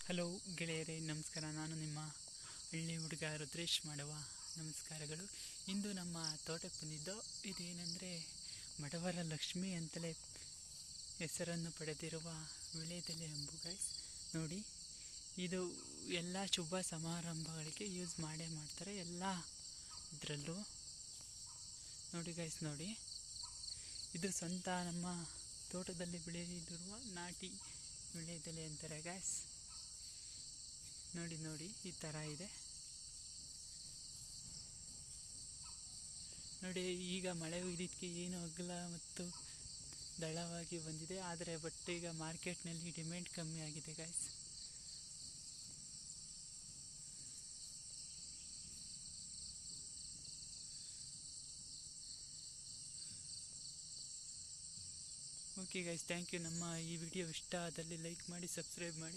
Hello ಗೆಳೆಯರೇ, ನಮಸ್ಕಾರ. ನಾನು ನಿಮ್ಮ ಹಳ್ಳಿ ಹುಡುಗ ರುದ್ರೇಶ್ ಮಾಡುವ ನಮಸ್ಕಾರಗಳು. ಇಂದು ನಮ್ಮ ತೋಟಕ್ಕೆ ಬಂದಿದ್ದು ಇದೇನೆಂದರೆ ಮಡವರ ಲಕ್ಷ್ಮಿ ಅಂತಲೇ ಹೆಸರನ್ನು ಪಡೆದಿರುವ ವೀಳ್ಯದೆಲೆ ಅಂಬು ಗೈಸ್. ನೋಡಿ, ಇದು ಎಲ್ಲ ಶುಭ ಸಮಾರಂಭಗಳಿಗೆ ಯೂಸ್ ಮಾಡ್ತಾರೆ, ಎಲ್ಲ ಇದರಲ್ಲೂ. ನೋಡಿ ಗೈಸ್, ನೋಡಿ, ಇದು ಸ್ವಂತ ನಮ್ಮ ತೋಟದಲ್ಲಿ ಬೆಳೆದಿರುವ ನಾಟಿ ವೀಳ್ಯದೆಲೆ ಅಂತಾರೆ ಗೈಸ್. ನೋಡಿ, ಈ ಥರ ಇದೆ ನೋಡಿ. ಈಗ ಮಳೆ ಹುಯ್ದಿದ್ದಕ್ಕೆ ಏನು ಅಗಲ ಮತ್ತು ದಳವಾಗಿ ಬಂದಿದೆ, ಆದರೆ ಈಗ ಮಾರ್ಕೆಟ್ನಲ್ಲಿ ಡಿಮ್ಯಾಂಡ್ ಕಮ್ಮಿ ಆಗಿದೆ guys. Okay guys, thank you. ನಮ್ಮ ಈ ವಿಡಿಯೋ ಇಷ್ಟ ಆದಲ್ಲಿ ಲೈಕ್ ಮಾಡಿ, ಸಬ್ಸ್ಕ್ರೈಬ್ ಮಾಡಿ.